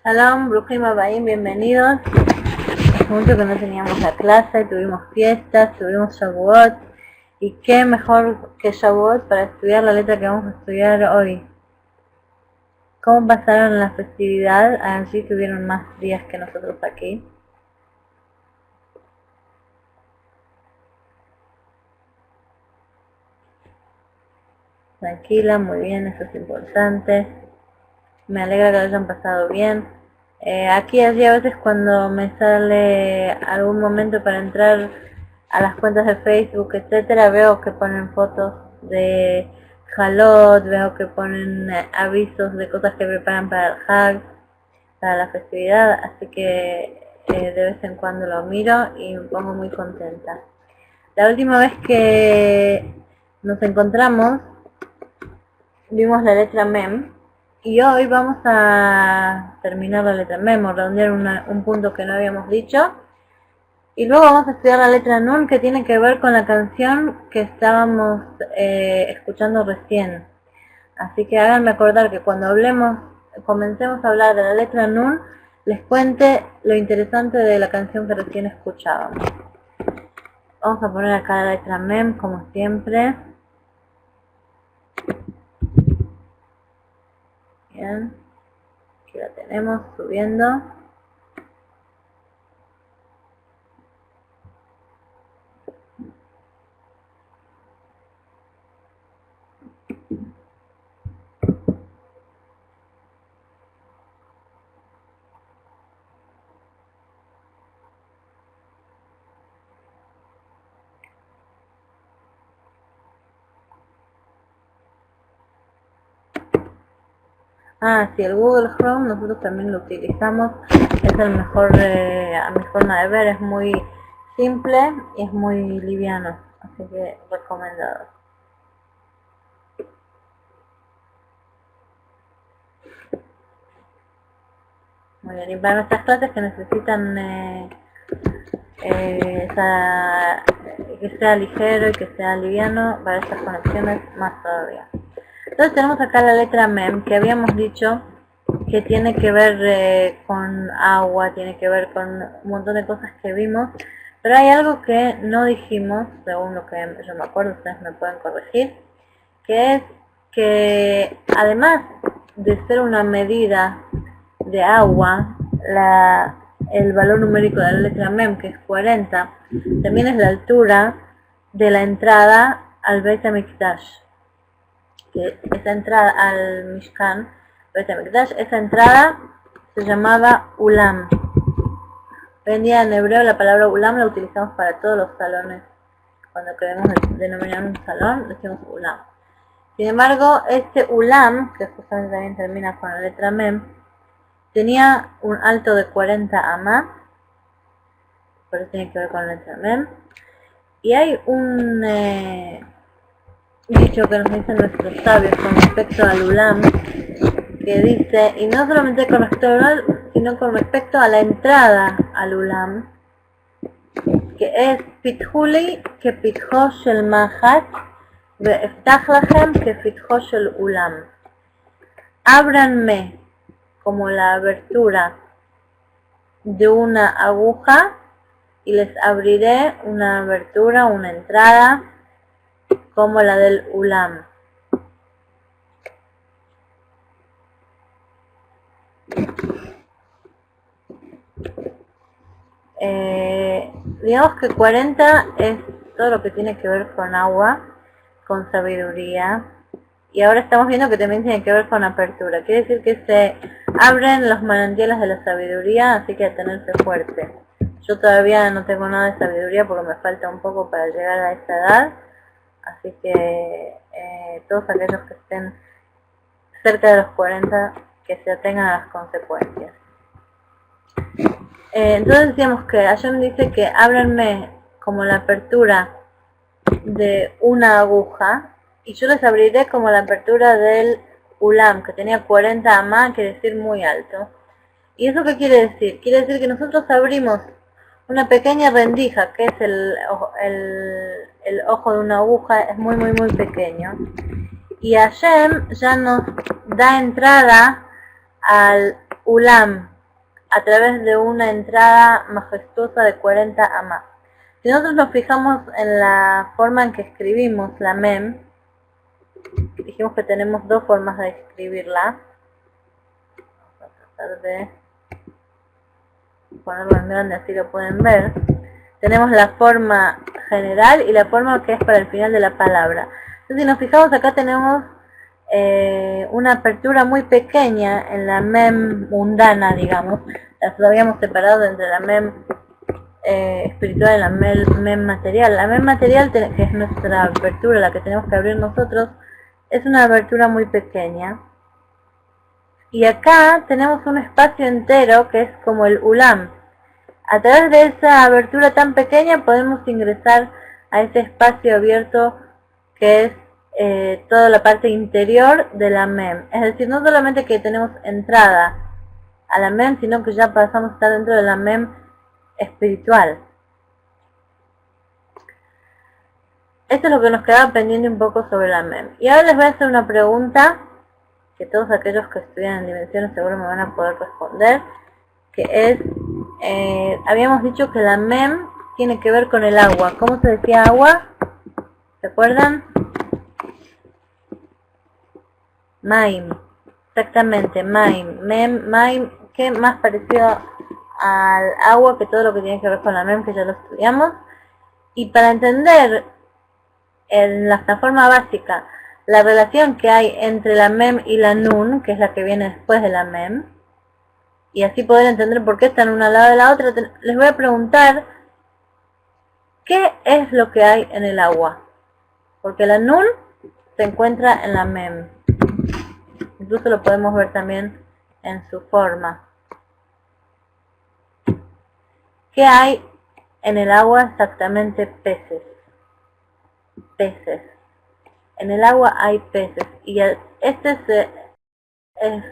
Shalom, Brujín Babaim, bienvenidos. Hace mucho que no teníamos la clase, tuvimos fiestas, tuvimos Shavuot. Y qué mejor que Shavuot para estudiar la letra que vamos a estudiar hoy. ¿Cómo pasaron la festividad? Allí tuvieron más días que nosotros aquí. Tranquila, muy bien, eso es importante. Me alegra que lo hayan pasado bien. Aquí allí a veces cuando me sale algún momento para entrar a las cuentas de Facebook, etcétera, veo que ponen fotos de Jalot, veo que ponen avisos de cosas que preparan para el Hag, para la festividad, así que de vez en cuando lo miro y me pongo muy contenta. La última vez que nos encontramos vimos la letra Mem. Y hoy vamos a terminar la letra Mem, o redondear un punto que no habíamos dicho. Y luego vamos a estudiar la letra Nun, que tiene que ver con la canción que estábamos escuchando recién. Así que háganme acordar que cuando comencemos a hablar de la letra Nun, les cuente lo interesante de la canción que recién escuchábamos. Vamos a poner acá la letra Mem, como siempre. Bien. Aquí la tenemos subiendo. Sí, el Google Chrome nosotros también lo utilizamos, es el mejor, a mi forma de ver, es muy simple y es muy liviano, así que recomendado. Muy bien, y para nuestras clases que necesitan que sea ligero y que sea liviano, para estas conexiones más todavía. Entonces tenemos acá la letra Mem, que habíamos dicho que tiene que ver con agua, tiene que ver con un montón de cosas que vimos, pero hay algo que no dijimos, según lo que yo me acuerdo, ustedes me pueden corregir, que es que además de ser una medida de agua, el valor numérico de la letra Mem, que es 40, también es la altura de la entrada al Beit HaMikdash. Que esa entrada al Mishkan, Beit HaMikdash, esa entrada se llamaba Ulam. Hoy en día en hebreo la palabra Ulam la utilizamos para todos los salones. Cuando queremos denominar un salón, decimos Ulam. Sin embargo, este Ulam, que justamente también termina con la letra Mem, tenía un alto de 40 amá, por eso tiene que ver con la letra Mem. Y hay un dicho que nos dicen nuestros sabios con respecto al Ulam, que dice, y no solamente con respecto al Ulam, sino con respecto a la entrada al Ulam, que es Pitjuli que Pitjo shel Mahat ve'eftach lachem que Pitjo shel Ulam. Ábranme como la abertura de una aguja y les abriré una abertura, una entrada como la del Ulam. Digamos que 40 es todo lo que tiene que ver con agua, con sabiduría, y ahora estamos viendo que también tiene que ver con apertura. Quiere decir que se abren los manantiales de la sabiduría, así que a tenerse fuerte. Yo todavía no tengo nada de sabiduría porque me falta un poco para llegar a esta edad, así que todos aquellos que estén cerca de los 40, que se atengan a las consecuencias. Entonces decíamos que Hashem dice que ábranme como la apertura de una aguja y yo les abriré como la apertura del Ulam, que tenía 40 amá, quiere decir muy alto. ¿Y eso qué quiere decir? Quiere decir que nosotros abrimos una pequeña rendija, que es el ojo de una aguja, es muy pequeño. Y Hashem ya nos da entrada al Ulam a través de una entrada majestuosa de 40 amá. Si nosotros nos fijamos en la forma en que escribimos la mem, dijimos que tenemos dos formas de escribirla. Vamos a tratar de ponerlo en grande, así lo pueden ver. Tenemos la forma general y la forma que es para el final de la palabra. Entonces, si nos fijamos acá tenemos una apertura muy pequeña en la mem mundana, digamos. Las habíamos separado entre la mem espiritual y la mem material. La mem material, que es nuestra apertura, la que tenemos que abrir nosotros, es una abertura muy pequeña. Y acá tenemos un espacio entero que es como el Ulam. A través de esa abertura tan pequeña podemos ingresar a ese espacio abierto que es toda la parte interior de la mem. Es decir, no solamente que tenemos entrada a la mem, sino que ya pasamos a estar dentro de la mem espiritual. Esto es lo que nos quedaba pendiente un poco sobre la mem. Y ahora les voy a hacer una pregunta que todos aquellos que estudian en dimensiones seguro me van a poder responder, que es, habíamos dicho que la mem tiene que ver con el agua. ¿Cómo se decía agua? ¿Se acuerdan? Maim. Exactamente, maim. Mem, maim, que más parecido al agua que todo lo que tiene que ver con la mem, que ya lo estudiamos. Y para entender en la forma básica la relación que hay entre la mem y la nun, que es la que viene después de la mem, y así poder entender por qué están una al lado de la otra, les voy a preguntar ¿qué es lo que hay en el agua? Porque la nun se encuentra en la mem. Incluso lo podemos ver también en su forma. ¿Qué hay en el agua? Exactamente peces. Peces. En el agua hay peces. Y este es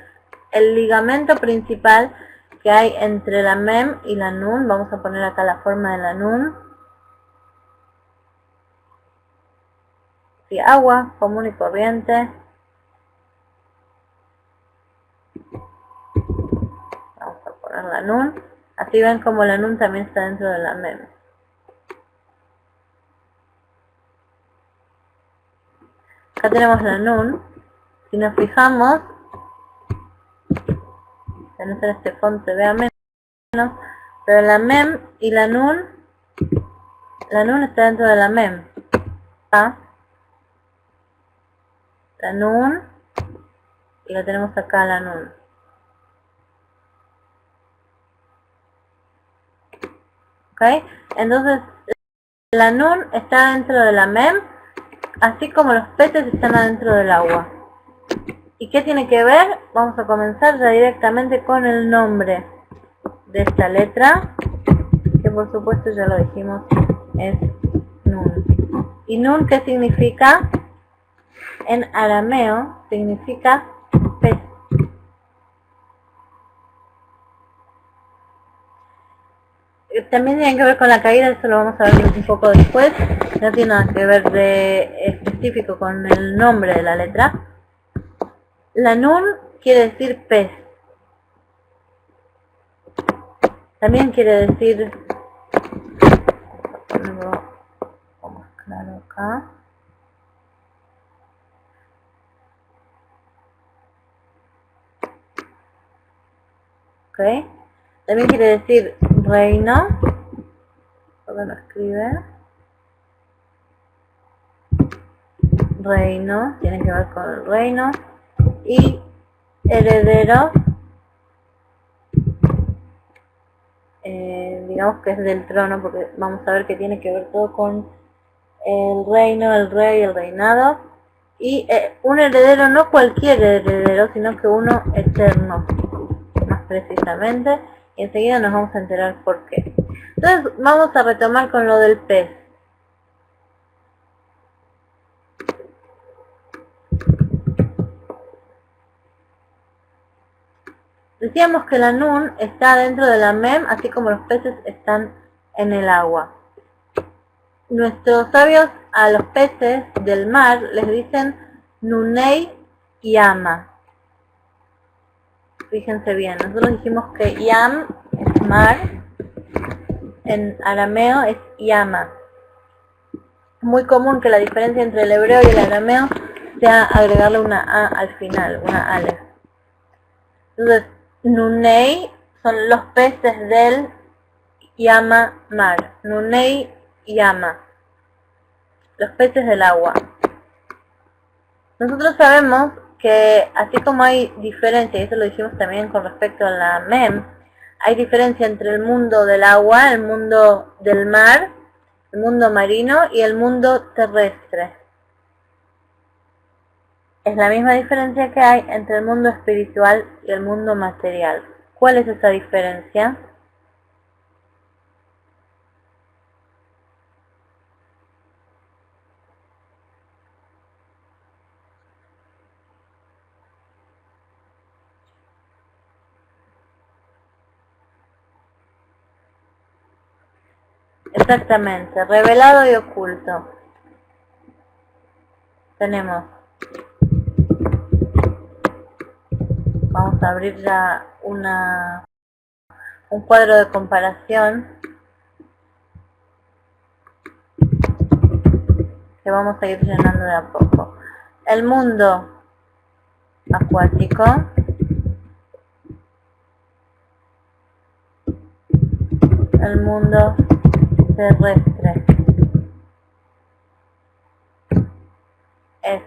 el ligamento principal que hay entre la mem y la nun. Vamos a poner acá la forma de la nun. Sí, agua común y corriente. Vamos a poner la nun. Así ven como la nun también está dentro de la mem. Acá tenemos la nun. Si nos fijamos, a no ser este fondo se vea menos, pero la mem y la nun está dentro de la mem. ¿Ah? La nun, y la tenemos acá la nun. ¿Ok? Entonces, la nun está dentro de la mem, así como los peces están adentro del agua. ¿Y qué tiene que ver? Vamos a comenzar ya directamente con el nombre de esta letra, que por supuesto ya lo dijimos, es nun. ¿Y nun qué significa? En arameo significa pez. También tiene que ver con la caída, eso lo vamos a ver un poco después. No tiene nada que ver de específico con el nombre de la letra. La nun quiere decir pez. También quiere decir, vamos a ponerlo más claro acá. Ok. También quiere decir reino. ¿Cómo lo escribe? Reino, tiene que ver con el reino. Y heredero, digamos que es del trono, porque vamos a ver que tiene que ver todo con el reino, el rey, el reinado. Y un heredero, no cualquier heredero, sino que uno eterno, más precisamente. Y enseguida nos vamos a enterar por qué. Entonces vamos a retomar con lo del pez. Decíamos que la nun está dentro de la mem, así como los peces están en el agua. Nuestros sabios a los peces del mar les dicen nunei yama. Fíjense bien, nosotros dijimos que yam es mar, en arameo es yama. Es muy común que la diferencia entre el hebreo y el arameo sea agregarle una a al final, una alef. Entonces, nunei son los peces del yama mar. Nunei yama, los peces del agua. Nosotros sabemos que así como hay diferencia, y eso lo dijimos también con respecto a la mem, hay diferencia entre el mundo del agua, el mundo del mar, el mundo marino y el mundo terrestre. Es la misma diferencia que hay entre el mundo espiritual y el mundo material. ¿Cuál es esa diferencia? Exactamente, revelado y oculto. Tenemos, vamos a abrir ya un cuadro de comparación que vamos a ir llenando de a poco. El mundo acuático, el mundo terrestre, es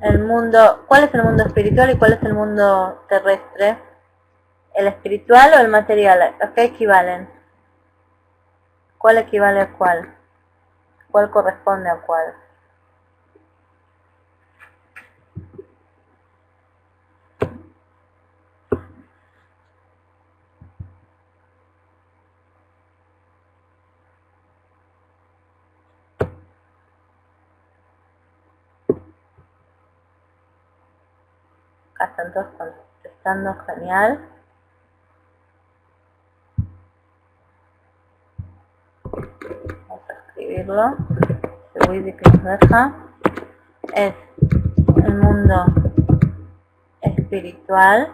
el mundo. ¿Cuál es el mundo espiritual y cuál es el mundo terrestre? ¿El espiritual o el material? ¿A qué equivalen? ¿Cuál equivale a cuál? ¿Cuál corresponde a cuál? Acá están todos contestando, genial. Vamos a escribirlo. El wiki que nos deja es el mundo espiritual.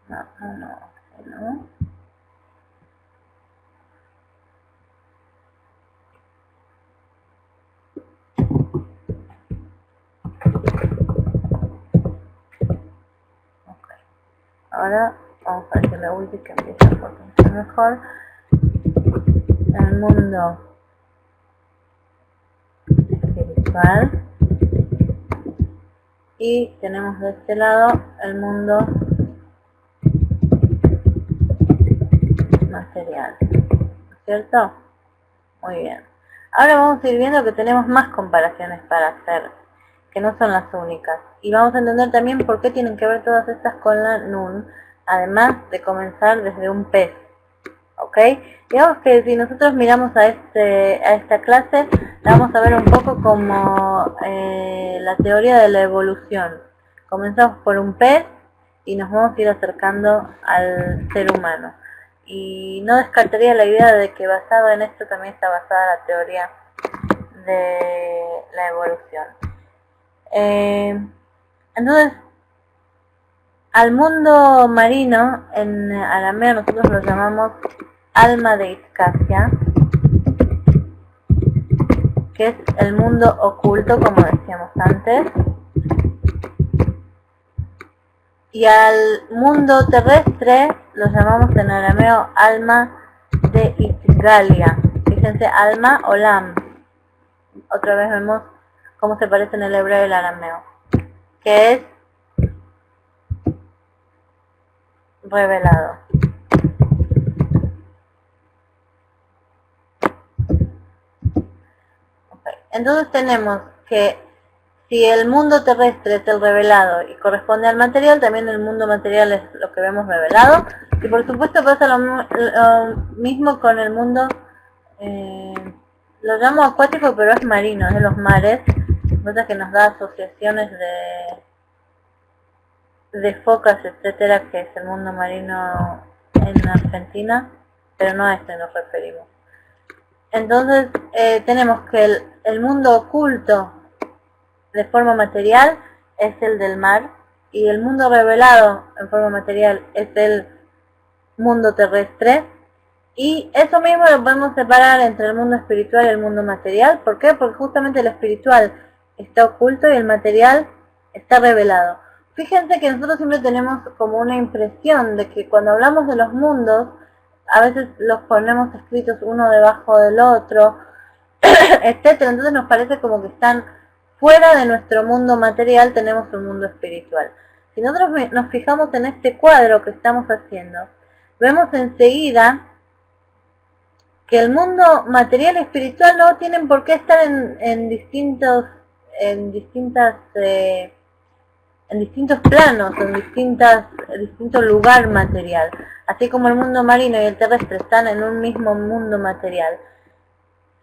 No. Ahora vamos a decirle a Wiki que empiece a potenciar mejor. El mundo espiritual. Y tenemos de este lado el mundo material. ¿Cierto? Muy bien. Ahora vamos a ir viendo que tenemos más comparaciones para hacer, que no son las únicas. Y vamos a entender también por qué tienen que ver todas estas con la nun, además de comenzar desde un pez. ¿Ok? Digamos que si nosotros miramos a esta clase, vamos a ver un poco como la teoría de la evolución. Comenzamos por un pez y nos vamos a ir acercando al ser humano. Y no descartaría la idea de que basado en esto también está basada la teoría de la evolución. Entonces, al mundo marino, en arameo nosotros lo llamamos alma de Itzcasia, que es el mundo oculto, como decíamos antes. Y al mundo terrestre lo llamamos en arameo alma de Itzgalia. Fíjense, alma o lam. Otra vez vemos cómo se parece en el hebreo y el arameo, que es revelado. Okay. Entonces tenemos que si el mundo terrestre es el revelado y corresponde al material, también el mundo material es lo que vemos revelado. Y por supuesto pasa lo mismo con el mundo, lo llamo acuático, pero es marino, es de los mares, cosa que nos da asociaciones de focas, etcétera, que es el mundo marino en Argentina, pero no a este nos referimos. Entonces tenemos que el mundo oculto de forma material es el del mar, y el mundo revelado en forma material es el mundo terrestre, y eso mismo lo podemos separar entre el mundo espiritual y el mundo material. ¿Por qué? Porque justamente el espiritual está oculto y el material está revelado. Fíjense que nosotros siempre tenemos como una impresión de que cuando hablamos de los mundos, a veces los ponemos escritos uno debajo del otro, etcétera. Entonces nos parece como que están fuera de nuestro mundo material, tenemos un mundo espiritual. Si nosotros nos fijamos en este cuadro que estamos haciendo, vemos enseguida que el mundo material y espiritual no tienen por qué estar en distintos planos, en distinto lugar material. Así como el mundo marino y el terrestre están en un mismo mundo material.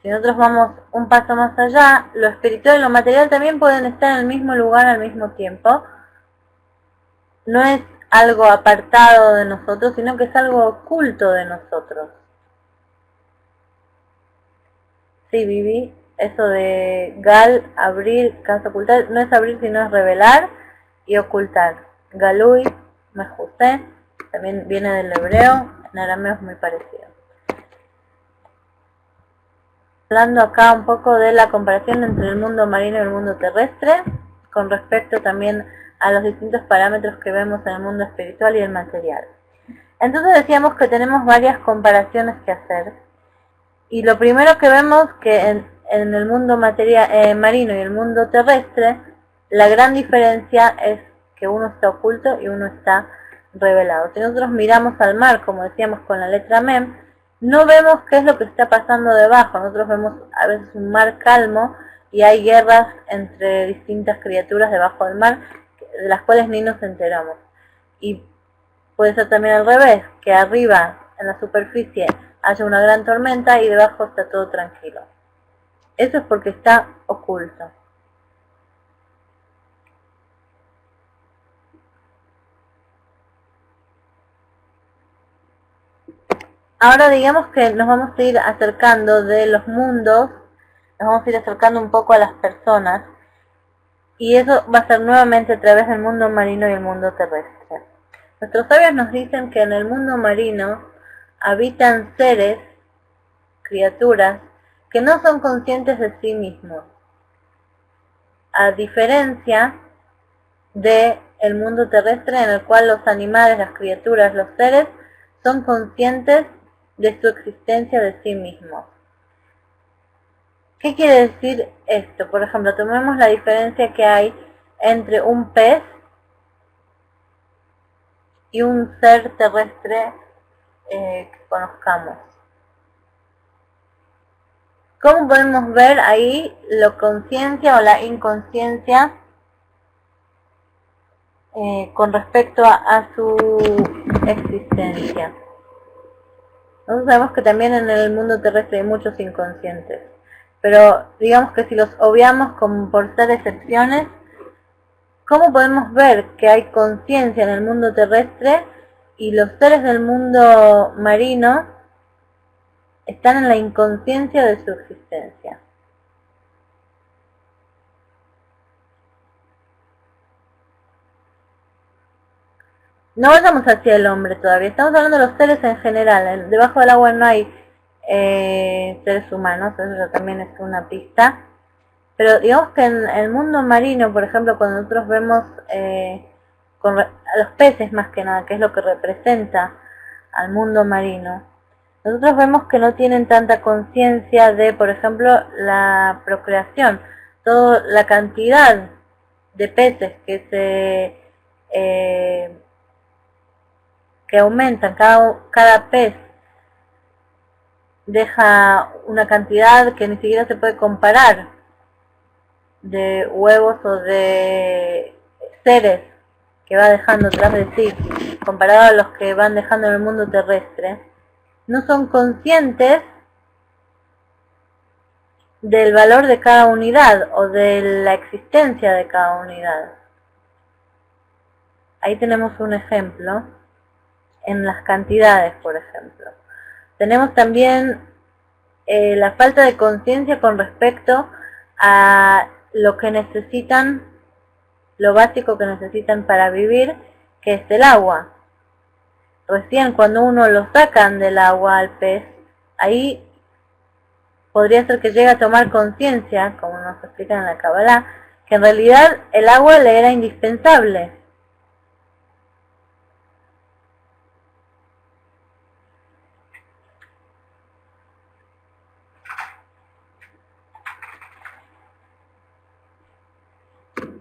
Si nosotros vamos un paso más allá, lo espiritual y lo material también pueden estar en el mismo lugar al mismo tiempo. No es algo apartado de nosotros, sino que es algo oculto de nosotros. Sí, Vivi, eso de Gal, abrir, cansa, ocultar, no es abrir sino es revelar y ocultar. Galui, mejusé, también viene del hebreo, en arameo es muy parecido. Hablando acá un poco de la comparación entre el mundo marino y el mundo terrestre, con respecto también a los distintos parámetros que vemos en el mundo espiritual y el material. Entonces decíamos que tenemos varias comparaciones que hacer. Y lo primero que vemos que en el mundo marino y el mundo terrestre, la gran diferencia es que uno está oculto y uno está revelado. Si nosotros miramos al mar, como decíamos con la letra Mem, no vemos qué es lo que está pasando debajo. Nosotros vemos a veces un mar calmo y hay guerras entre distintas criaturas debajo del mar, de las cuales ni nos enteramos. Y puede ser también al revés, que arriba, en la superficie, haya una gran tormenta y debajo está todo tranquilo. Eso es porque está oculto. Ahora digamos que nos vamos a ir acercando de los mundos, nos vamos a ir acercando un poco a las personas, y eso va a ser nuevamente a través del mundo marino y el mundo terrestre. Nuestros sabios nos dicen que en el mundo marino habitan seres, criaturas, que no son conscientes de sí mismos, a diferencia del mundo terrestre en el cual los animales, las criaturas, los seres son conscientes de su existencia de sí mismos. ¿Qué quiere decir esto? Por ejemplo, tomemos la diferencia que hay entre un pez y un ser terrestre que conozcamos. ¿Cómo podemos ver ahí la conciencia o la inconsciencia con respecto a su existencia? Nosotros sabemos que también en el mundo terrestre hay muchos inconscientes, pero digamos que si los obviamos como por ser excepciones, ¿cómo podemos ver que hay conciencia en el mundo terrestre y los seres del mundo marino están en la inconsciencia de su existencia? No vayamos hacia el hombre todavía, estamos hablando de los seres en general. Debajo del agua no hay seres humanos, eso también es una pista. Pero digamos que en el mundo marino, por ejemplo, cuando nosotros vemos a los peces más que nada, que es lo que representa al mundo marino, nosotros vemos que no tienen tanta conciencia de, por ejemplo, la procreación. Toda la cantidad de peces que aumentan, cada pez deja una cantidad que ni siquiera se puede comparar de huevos o de seres que va dejando tras de sí, comparado a los que van dejando en el mundo terrestre, no son conscientes del valor de cada unidad o de la existencia de cada unidad. Ahí tenemos un ejemplo en las cantidades, por ejemplo. Tenemos también la falta de conciencia con respecto a lo que necesitan, lo básico que necesitan para vivir, que es el agua. Recién cuando uno lo sacan del agua al pez, ahí podría ser que llegue a tomar conciencia, como nos explica en la Kabbalah, que en realidad el agua le era indispensable.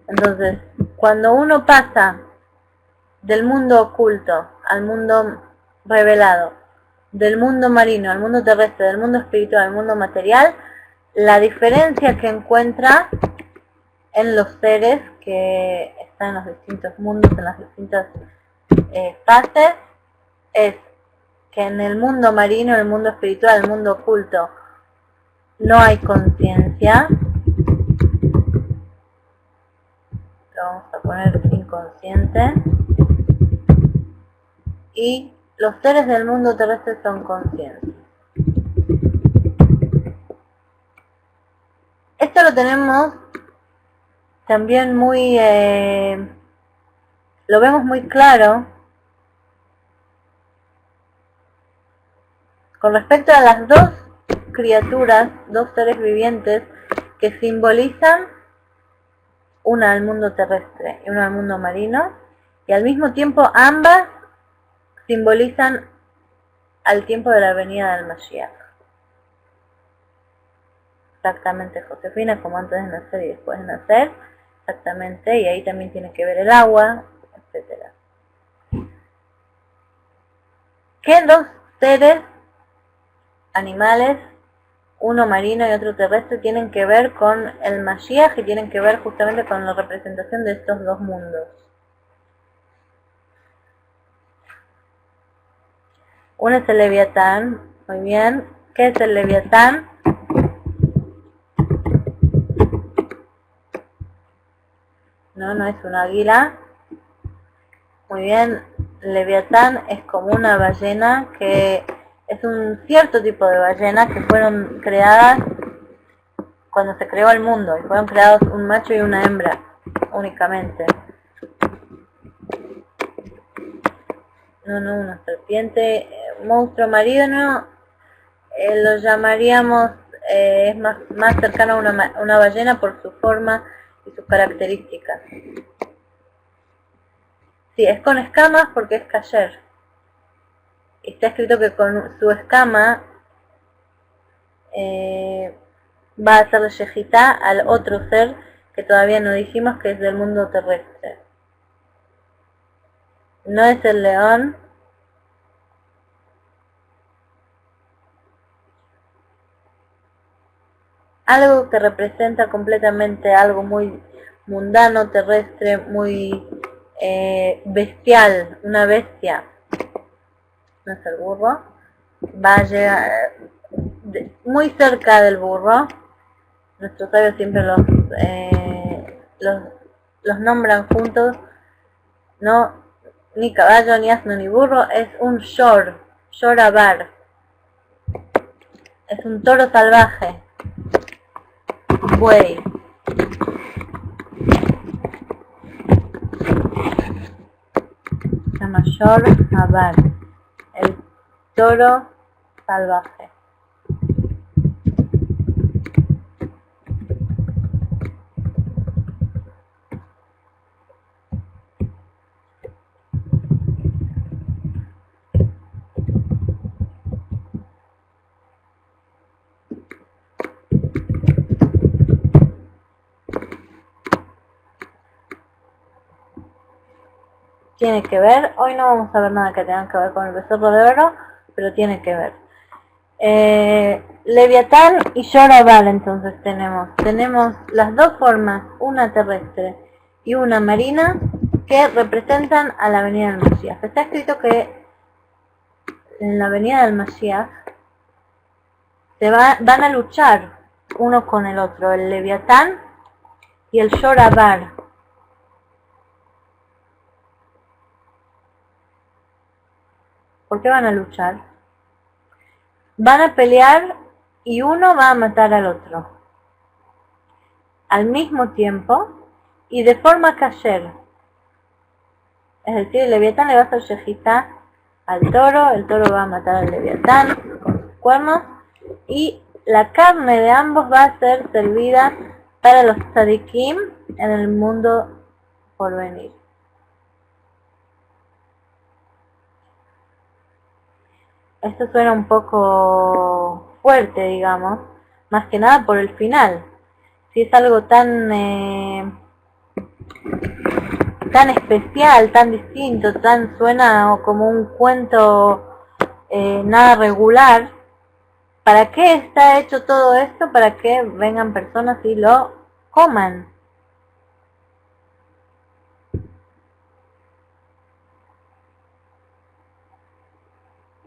Entonces, cuando uno pasa del mundo oculto al mundo revelado, del mundo marino al mundo terrestre, del mundo espiritual al mundo material, la diferencia que encuentra en los seres que están en los distintos mundos, en las distintas fases, es que en el mundo marino, en el mundo espiritual, en el mundo oculto, no hay conciencia. Lo vamos a poner inconsciente. Y los seres del mundo terrestre son conscientes. Esto lo tenemos también muy, lo vemos muy claro con respecto a las dos criaturas, dos seres vivientes que simbolizan una al mundo terrestre y una al mundo marino, y al mismo tiempo ambas simbolizan al tiempo de la venida del Mashiach. Exactamente, Josefina, como antes de nacer y después de nacer, exactamente, y ahí también tiene que ver el agua, etc. ¿Qué dos seres animales, uno marino y otro terrestre, tienen que ver con el Mashiach y tienen que ver justamente con la representación de estos dos mundos? Uno es el Leviatán, muy bien. ¿Qué es el Leviatán? No es un águila. Muy bien, Leviatán es como una ballena que es un cierto tipo de ballena que fueron creadas cuando se creó el mundo y fueron creados un macho y una hembra únicamente. No, una serpiente, monstruo marino, lo llamaríamos, es más cercano a una ballena por su forma y sus características. Sí, es con escamas porque es kasher. Está escrito que con su escama va a hacer shejitá al otro ser que todavía no dijimos que es del mundo terrestre. No es el león. Algo que representa completamente algo muy mundano, terrestre, muy bestial, una bestia. No es el burro. Va a llegar muy cerca del burro. Nuestros sabios siempre los nombran juntos. No, ni caballo, ni asno, ni burro, es un shor abar. Es un toro salvaje. Buey. Se llama shor abar. El toro salvaje. Tiene que ver, hoy no vamos a ver nada que tenga que ver con el becerro de oro, pero tiene que ver. Leviatán y Yorabar. Entonces tenemos las dos formas, una terrestre y una marina, que representan a la venida del Mashiach. Está escrito que en la venida del Mashiach van a luchar uno con el otro, el Leviatán y el Yorabar. ¿Por qué van a luchar? Van a pelear y uno va a matar al otro al mismo tiempo y de forma kasher. Es decir, el Leviatán le va a hacer shejitá al toro, el toro va a matar al Leviatán con sus cuernos, y la carne de ambos va a ser servida para los tzadikim en el mundo por venir. Esto suena un poco fuerte, digamos, más que nada por el final. Si es algo tan especial, tan distinto, suena como un cuento nada regular, ¿para qué está hecho todo esto? Para que vengan personas y lo coman.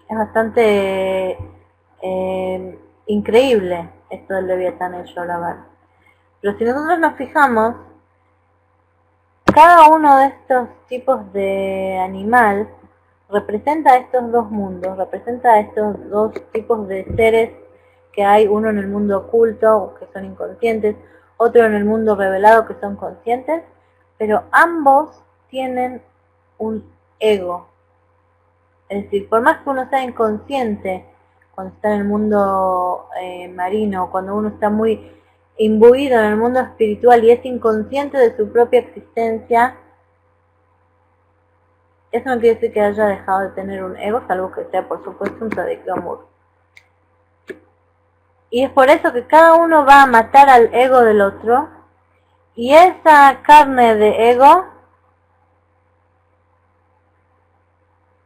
Es bastante increíble esto del Leviatán y el Yorabar. Pero si nosotros nos fijamos, cada uno de estos tipos de animal representa a estos dos mundos, representa a estos dos tipos de seres que hay, uno en el mundo oculto, que son inconscientes, otro en el mundo revelado, que son conscientes, pero ambos tienen un ego. Es decir, por más que uno sea inconsciente cuando está en el mundo marino, cuando uno está muy imbuido en el mundo espiritual y es inconsciente de su propia existencia, eso no quiere decir que haya dejado de tener un ego, salvo que sea, por supuesto, un tzadik gamur. Y es por eso que cada uno va a matar al ego del otro, y esa carne de ego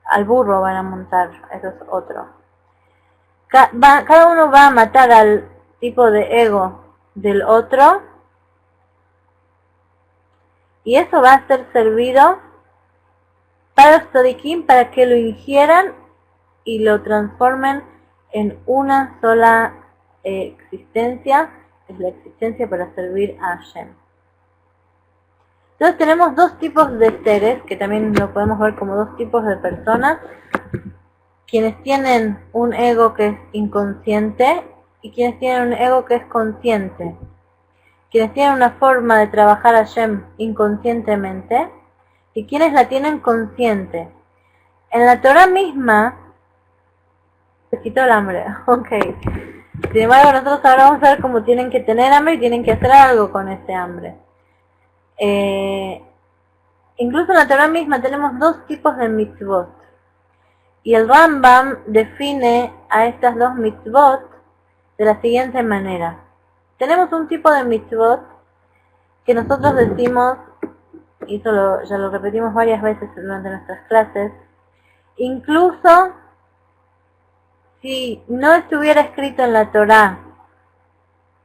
al burro van a montar, eso es otro. Cada uno va a matar al tipo de ego del otro, y eso va a ser servido para los tzadikim, para que lo ingieran y lo transformen en una sola existencia, es la existencia para servir a Hashem. Entonces tenemos dos tipos de seres, que también lo podemos ver como dos tipos de personas, quienes tienen un ego que es inconsciente y quienes tienen un ego que es consciente. Quienes tienen una forma de trabajar a Hashem inconscientemente y quienes la tienen consciente. En la Torah misma se quitó el hambre, ok. Sin embargo, nosotros ahora vamos a ver cómo tienen que tener hambre y tienen que hacer algo con ese hambre. Incluso en la Torah misma tenemos dos tipos de mitzvot. Y el Rambam define a estas dos mitzvot de la siguiente manera. Tenemos un tipo de mitzvot que nosotros decimos, y eso ya lo repetimos varias veces durante nuestras clases, incluso si no estuviera escrito en la Torah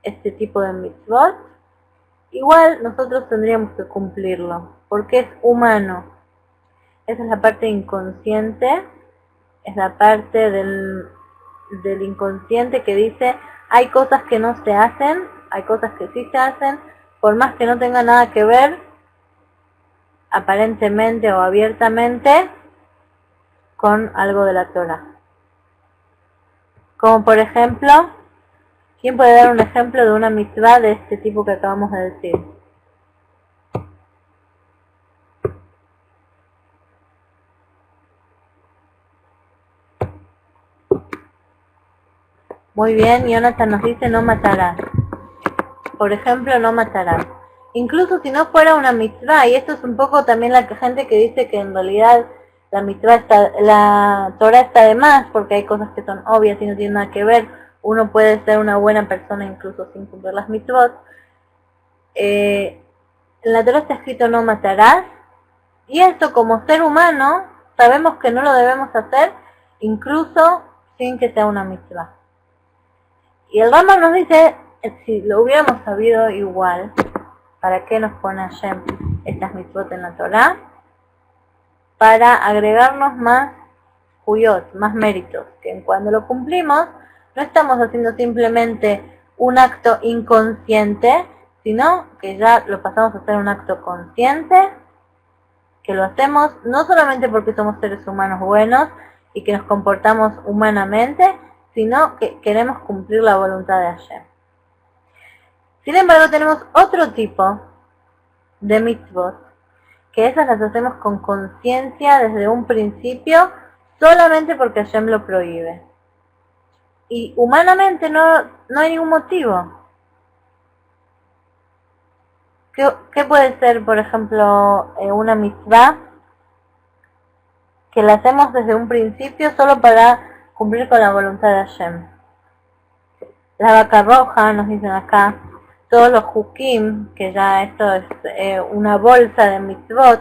este tipo de mitzvot, igual nosotros tendríamos que cumplirlo, porque es humano. Esa es la parte inconsciente, es la parte del inconsciente que dice, hay cosas que no se hacen, hay cosas que sí se hacen, por más que no tenga nada que ver, aparentemente o abiertamente, con algo de la Torah. Como por ejemplo, ¿quién puede dar un ejemplo de una mitzvah de este tipo que acabamos de decir? Muy bien, Jonathan nos dice no matarás. Por ejemplo, no matarás. Incluso si no fuera una mitzvah, y esto es un poco también la gente que dice que en realidad la Torah está de más, porque hay cosas que son obvias y no tienen nada que ver. Uno puede ser una buena persona incluso sin cumplir las mitzvot. En la Torah está escrito no matarás, y esto como ser humano sabemos que no lo debemos hacer, incluso sin que sea una mitzvah. Y el Rambam nos dice, si lo hubiéramos sabido igual, ¿para qué nos pone Hashem estas mitzvot en la Torah? Para agregarnos más huyot, más méritos, que cuando lo cumplimos no estamos haciendo simplemente un acto inconsciente, sino que ya lo pasamos a hacer un acto consciente, que lo hacemos no solamente porque somos seres humanos buenos y que nos comportamos humanamente, sino que queremos cumplir la voluntad de Hashem. Sin embargo, tenemos otro tipo de mitzvot, que esas las hacemos con conciencia desde un principio, solamente porque Hashem lo prohíbe. Y humanamente no hay ningún motivo. ¿Qué puede ser, por ejemplo, una mitzvah que la hacemos desde un principio solo para cumplir con la voluntad de Hashem? La vaca roja, nos dicen acá, todos los hukim, que ya esto es una bolsa de mitzvot,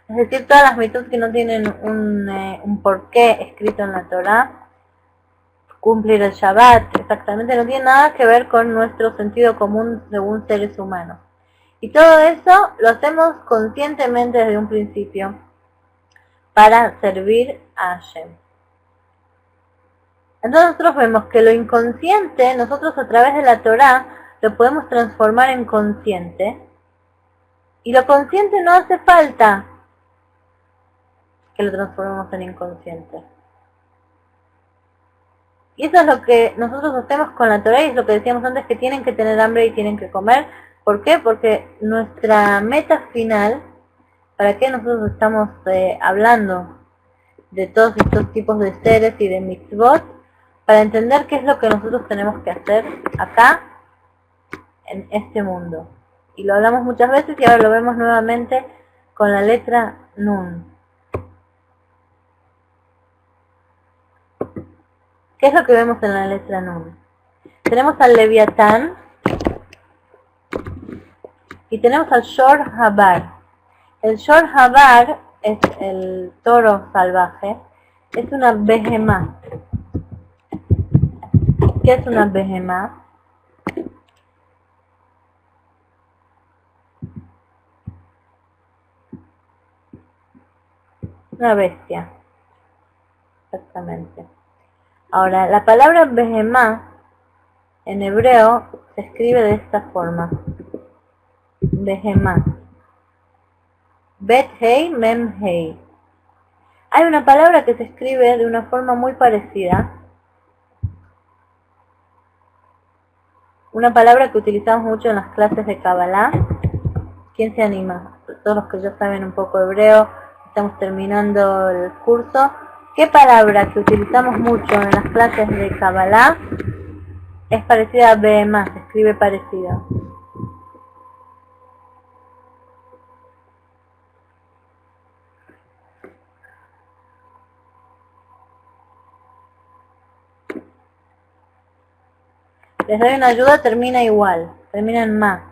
es decir, todas las mitzvot que no tienen un porqué escrito en la Torah, cumplir el Shabbat, exactamente, no tiene nada que ver con nuestro sentido común según seres humanos. Y todo eso lo hacemos conscientemente desde un principio para servir a Hashem. Entonces nosotros vemos que lo inconsciente, nosotros a través de la Torah, lo podemos transformar en consciente. Y lo consciente no hace falta que lo transformemos en inconsciente. Y eso es lo que nosotros hacemos con la Torah y es lo que decíamos antes, que tienen que tener hambre y tienen que comer. ¿Por qué? Porque nuestra meta final, ¿para qué nosotros estamos hablando de todos estos tipos de seres y de mitzvot? Para entender qué es lo que nosotros tenemos que hacer acá, en este mundo. Y lo hablamos muchas veces y ahora lo vemos nuevamente con la letra Nun. ¿Qué es lo que vemos en la letra Nun? Tenemos al Leviatán y tenemos al Shor Habar. El Shor Habar es el toro salvaje, es una behemá. ¿Qué es una behemá? Una bestia, exactamente. Ahora, la palabra behemá en hebreo se escribe de esta forma. Behemá. Bet hei mem hei. Hay una palabra que se escribe de una forma muy parecida. Una palabra que utilizamos mucho en las clases de Kabbalah. ¿Quién se anima? Todos los que ya saben un poco hebreo, estamos terminando el curso. ¿Qué palabra que utilizamos mucho en las clases de Kabbalah es parecida a behemá? Se escribe parecido. Les doy una ayuda, termina igual, termina en ma.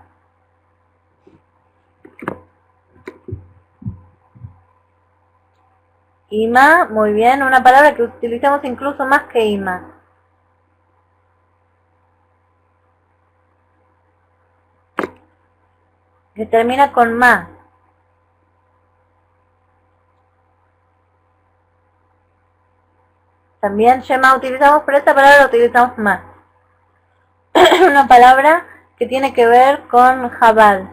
Ima, muy bien, una palabra que utilizamos incluso más que ima. Que termina con ma. También Shema utilizamos, pero esta palabra la utilizamos más. Una palabra que tiene que ver con Jabal.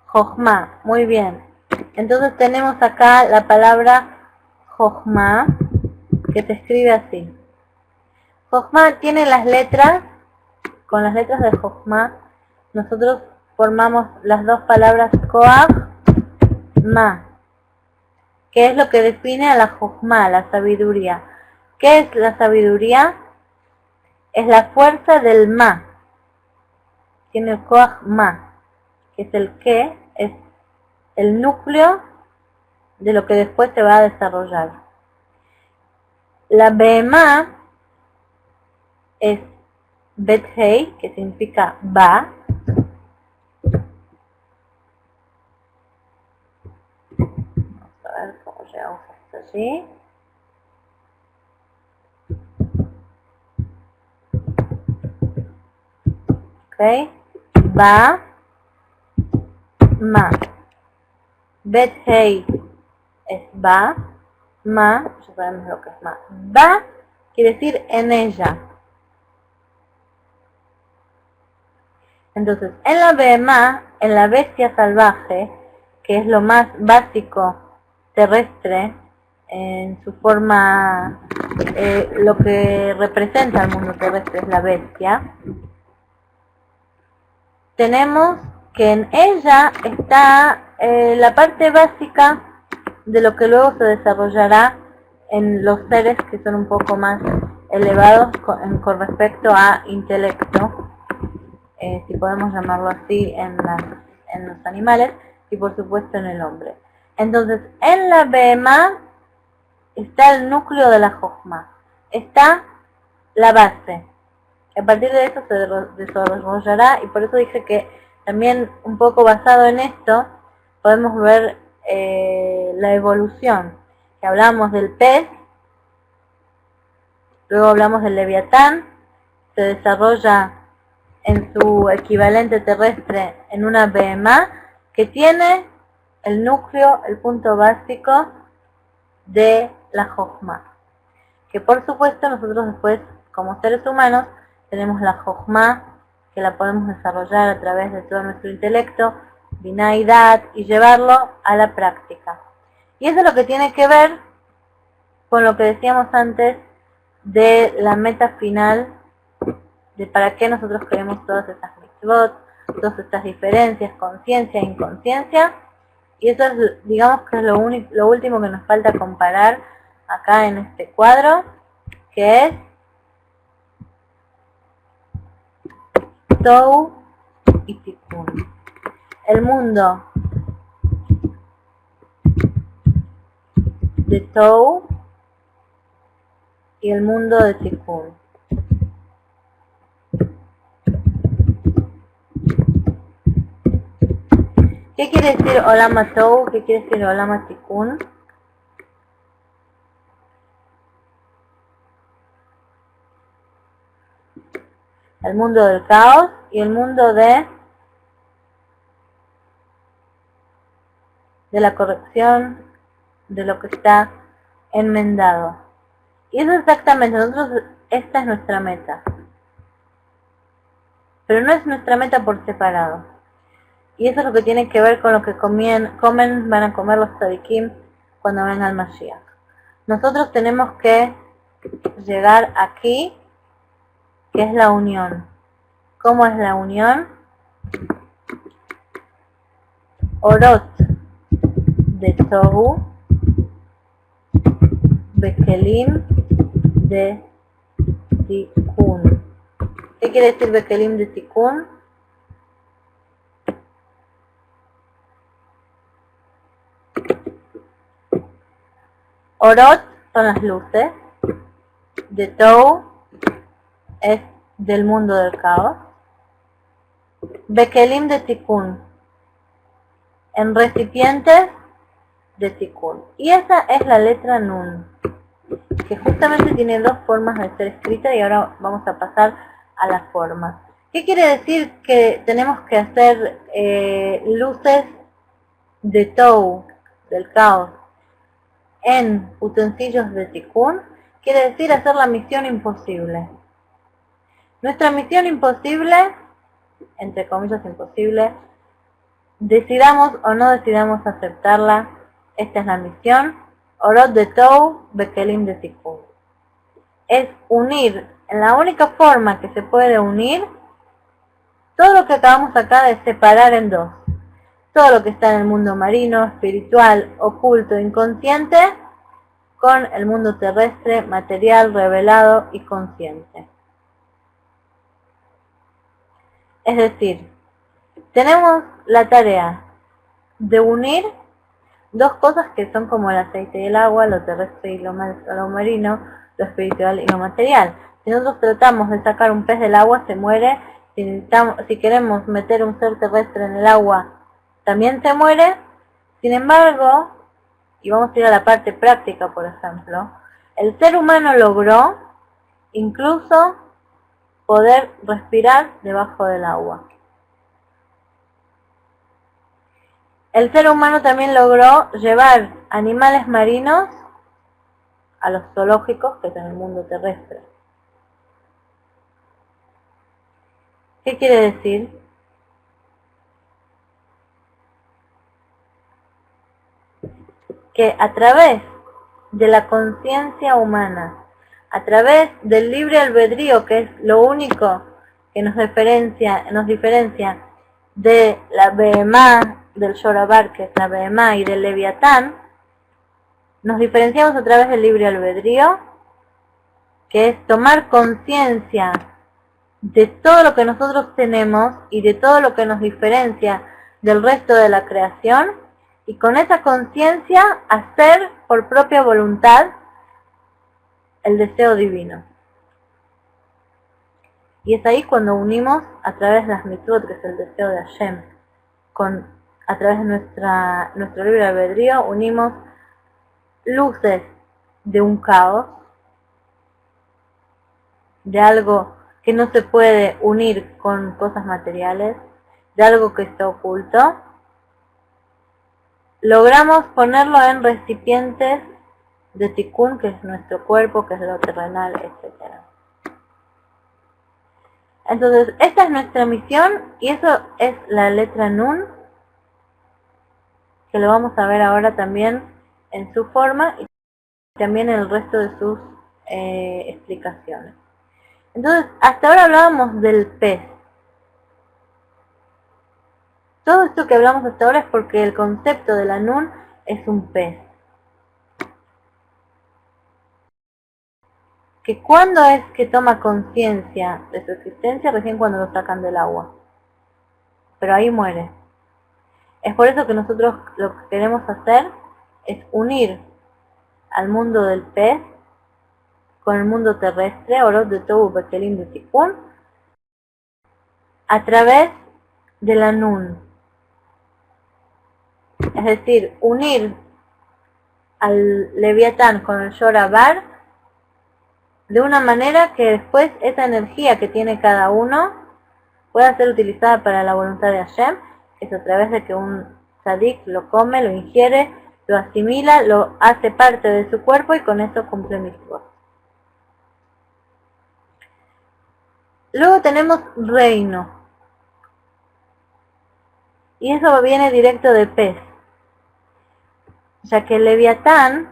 Jochma, muy bien. Entonces tenemos acá la palabra Jochma, que se escribe así. Jochma tiene las letras, con las letras de Jochma, nosotros formamos las dos palabras Koach, Ma. ¿Qué es lo que define a la Jochma, la sabiduría? ¿Qué es la sabiduría? Es la fuerza del Ma. Tiene el Koach Ma, que es el que, es el núcleo de lo que después se va a desarrollar. La Behemá es Bet Hei, que significa va. Vamos a ver cómo llegamos hasta allí. ¿ok? Ba, ma. Bet hei es ba, ma, ya sabemos lo que es ma. Ba quiere decir en ella. Entonces, en la behemá, en la bestia salvaje, que es lo más básico terrestre, en su forma, lo que representa el mundo terrestre es la bestia, tenemos que en ella está la parte básica de lo que luego se desarrollará en los seres que son un poco más elevados con respecto a intelecto, si podemos llamarlo así en los animales, y por supuesto en el hombre. Entonces, en la behemá está el núcleo de la jochma, está la base. A partir de eso se desarrollará, y por eso dije que también un poco basado en esto podemos ver la evolución. Que hablamos del pez, luego hablamos del leviatán, se desarrolla en su equivalente terrestre en una behemá que tiene el núcleo, el punto básico de la jochma. Que por supuesto nosotros después, como seres humanos, tenemos la jochma, que la podemos desarrollar a través de todo nuestro intelecto, binah y dat, y llevarlo a la práctica. Y eso es lo que tiene que ver con lo que decíamos antes de la meta final, de para qué nosotros queremos todas esas mitzvot, todas estas diferencias, conciencia e inconsciencia. Y eso es, digamos que es lo último que nos falta comparar acá en este cuadro, que es Tou y Tikkun. El mundo de Tou y el mundo de Tikkun. ¿Qué quiere decir Olama Tou? ¿Qué quiere decir Olama Tikkun? El mundo del caos y el mundo de la corrección de lo que está enmendado. Y eso exactamente, nosotros, esta es nuestra meta. Pero no es nuestra meta por separado. Y eso es lo que tiene que ver con lo que van a comer los tzadikim cuando venga el Mashiach. Nosotros tenemos que llegar aquí, que es la unión. ¿Cómo es la unión? Orot de Tohu, Bekelim de Tikkun. ¿Qué quiere decir Bekelim de Tikkun? Orot son las luces, de Tohu es del mundo del caos, Bekelim de Tikkun, en recipientes de Tikkun. Y esa es la letra Nun, que justamente tiene dos formas de ser escrita, y ahora vamos a pasar a las formas. ¿Qué quiere decir que tenemos que hacer luces de Tohu, del caos, en utensilios de Tikkun? Quiere decir hacer la misión imposible. Nuestra misión imposible, entre comillas imposible, decidamos o no decidamos aceptarla, esta es la misión. Orot de Tohu, Bekelim de Tikkun. Es unir, en la única forma que se puede unir, todo lo que acabamos acá de separar en dos. Todo lo que está en el mundo marino, espiritual, oculto, inconsciente, con el mundo terrestre, material, revelado y consciente. Es decir, tenemos la tarea de unir dos cosas que son como el aceite y el agua, lo terrestre y lo marino, lo espiritual y lo material. Si nosotros tratamos de sacar un pez del agua, se muere. Si queremos meter un ser terrestre en el agua, también se muere. Sin embargo, y vamos a ir a la parte práctica, por ejemplo, el ser humano logró incluso poder respirar debajo del agua. El ser humano también logró llevar animales marinos a los zoológicos, que es en el mundo terrestre. ¿Qué quiere decir? Que a través de la conciencia humana, a través del libre albedrío, que es lo único que nos diferencia de la Behemá, del Yorabar, que es la Behemá, y del Leviatán, nos diferenciamos a través del libre albedrío, que es tomar conciencia de todo lo que nosotros tenemos y de todo lo que nos diferencia del resto de la creación, y con esa conciencia hacer por propia voluntad el deseo divino. Y es ahí cuando unimos a través de las mitzvot, que es el deseo de Hashem, a través de nuestro libre albedrío, unimos luces de un caos, de algo que no se puede unir con cosas materiales, de algo que está oculto. Logramos ponerlo en recipientes de tikkun, que es nuestro cuerpo, que es lo terrenal, etc. Entonces, esta es nuestra misión, y eso es la letra Nun, que lo vamos a ver ahora también en su forma y también en el resto de sus explicaciones. Entonces, hasta ahora hablábamos del pez. Todo esto que hablamos hasta ahora es porque el concepto de la Nun es un pez. Que cuando es que toma conciencia de su existencia, recién cuando lo sacan del agua. Pero ahí muere. Es por eso que nosotros lo que queremos hacer es unir al mundo del pez con el mundo terrestre, Orot de Tobu, Bekelim de Tikkun, a través de la Nun. Es decir, unir al Leviatán con el Yorabar de una manera que después esa energía que tiene cada uno pueda ser utilizada para la voluntad de Hashem, que es a través de que un tzadik lo come, lo ingiere, lo asimila, lo hace parte de su cuerpo y con eso cumple mitzvot. Luego tenemos reino. Y eso viene directo de pez. Ya que el Leviatán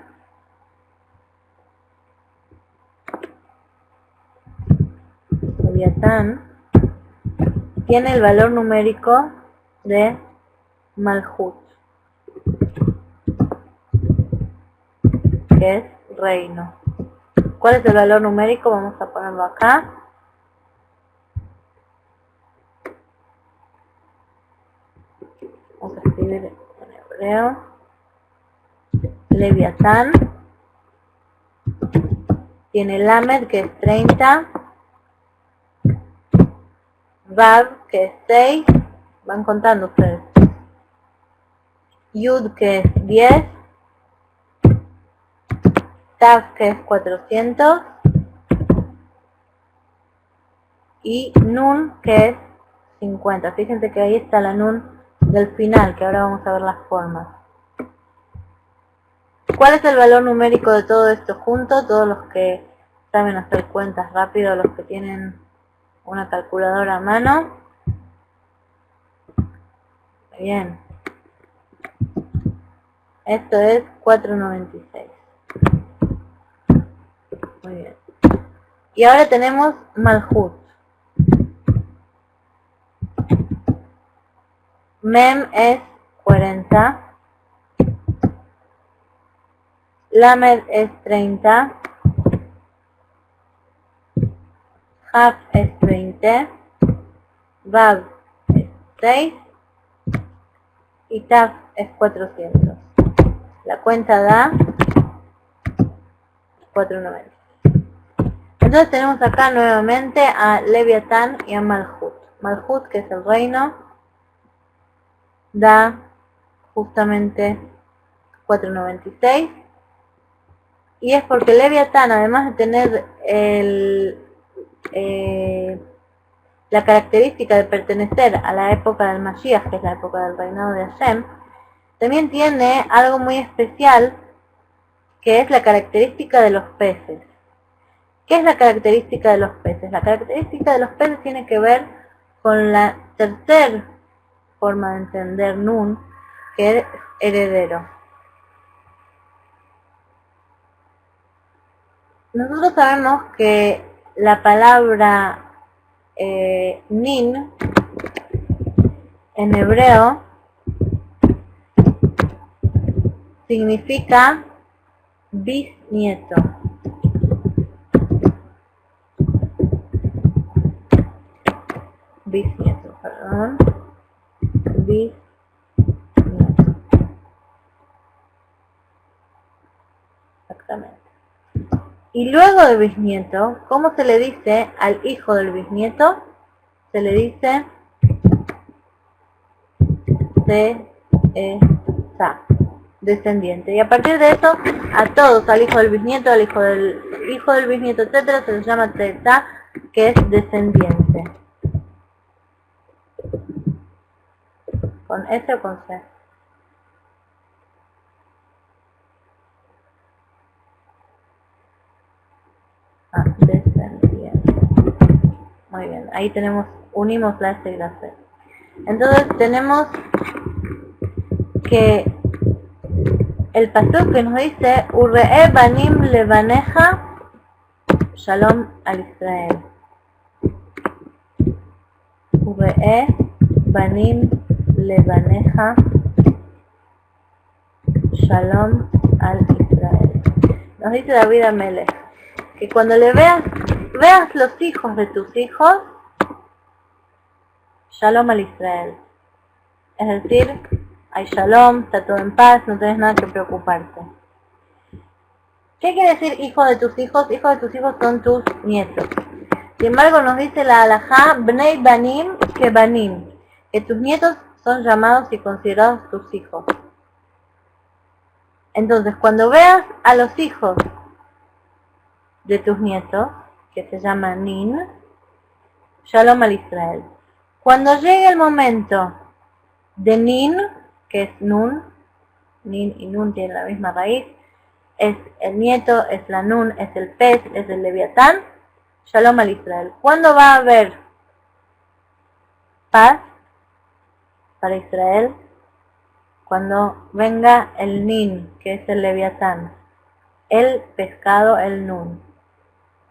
tiene el valor numérico de Malhut, que es reino. ¿Cuál es el valor numérico? Vamos a ponerlo acá. Vamos a escribir en hebreo. Leviatán tiene Lamed, que es 30, Vav, que es 6, van contando ustedes, Yud, que es 10, Tav, que es 400, y Nun, que es 50. Fíjense que ahí está la Nun del final, que ahora vamos a ver las formas. ¿Cuál es el valor numérico de todo esto junto? Todos los que saben hacer cuentas rápido, los que tienen una calculadora a mano. Bien. Esto es 496. Muy bien. Y ahora tenemos Malhut. Mem es 40. Lamed es 30. Haf es 20. Vav es 6. Y Taf es 400. La cuenta da 490. Entonces tenemos acá nuevamente a Leviatán y a Malhut. Malhut, que es el reino, da justamente 496. Y es porque Leviatán, además de tener la característica de pertenecer a la época del Mashiach, que es la época del reinado de Hashem, también tiene algo muy especial, que es la característica de los peces. ¿Qué es la característica de los peces? La característica de los peces tiene que ver con la tercera forma de entender Nun, que es heredero. Nosotros sabemos que la palabra Nin en hebreo significa bisnieto. Bisnieto, perdón. Bisnieto. Exactamente. Y luego de bisnieto, ¿cómo se le dice al hijo del bisnieto? Se le dice descendiente. Y a partir de eso, a todos, al hijo del bisnieto, al hijo del bisnieto, etcétera, se les llama Teta, que es descendiente. ¿Con S o con C? Descendiente. Muy bien, ahí unimos la S y la C. Entonces tenemos que el pasuk que nos dice Urre'e banim levaneja shalom al Israel. Urre'e banim levaneja shalom al Israel. Nos dice David Amelech que cuando le veas los hijos de tus hijos, shalom al Israel. Es decir, hay shalom, está todo en paz, no tienes nada que preocuparte. ¿Qué quiere decir hijo de tus hijos? Hijos de tus hijos son tus nietos. Sin embargo, nos dice la halajá, bnei banim que banim, que tus nietos son llamados y considerados tus hijos. Entonces, cuando veas a los hijos de tus nietos, que se llama Nin, shalom al Israel. Cuando llegue el momento de Nin, que es Nun, Nin y Nun tienen la misma raíz, es el nieto, es la Nun, es el pez, es el leviatán, shalom al Israel. ¿Cuándo va a haber paz para Israel? Cuando venga el Nin, que es el leviatán, el pescado, el Nun.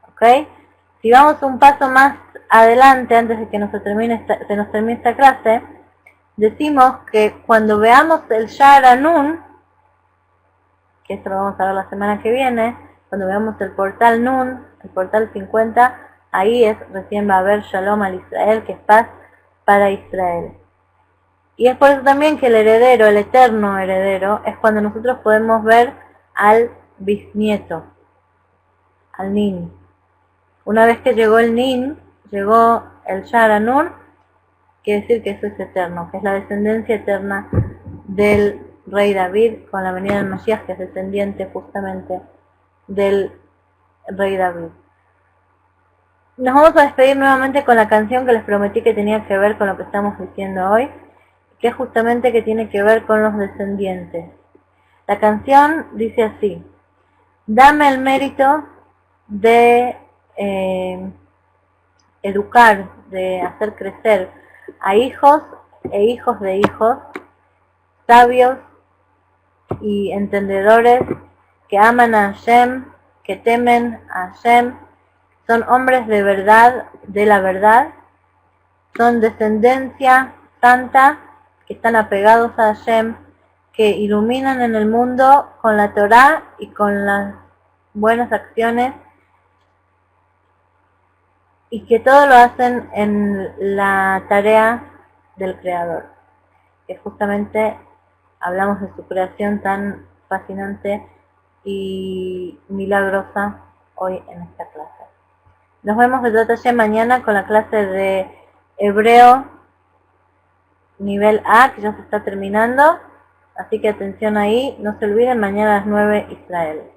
¿Ok? Si vamos un paso más adelante, antes de que se nos termine esta clase, decimos que cuando veamos el Shara Nun, que esto lo vamos a ver la semana que viene, cuando veamos el portal Nun, el portal 50, ahí recién va a haber Shalom al Israel, que es paz para Israel. Y es por eso también que el heredero, el eterno heredero, es cuando nosotros podemos ver al bisnieto, al Nin. Una vez que llegó el Nin, llegó el Shara Nun, quiere decir que eso es eterno, que es la descendencia eterna del rey David con la venida del Mashiach, que es descendiente justamente del rey David. Nos vamos a despedir nuevamente con la canción que les prometí que tenía que ver con lo que estamos diciendo hoy, que es justamente que tiene que ver con los descendientes. La canción dice así: dame el mérito de educar, de hacer crecer a hijos e hijos de hijos, sabios y entendedores que aman a Hashem, que temen a Hashem, son hombres de verdad, de la verdad, son descendencia santa, que están apegados a Hashem, que iluminan en el mundo con la Torá y con las buenas acciones, y que todo lo hacen en la tarea del Creador, que justamente hablamos de su creación tan fascinante y milagrosa hoy en esta clase. Nos vemos de Hashem mañana con la clase de hebreo nivel A, que ya se está terminando, así que atención ahí, no se olviden, mañana a las 9 Israel.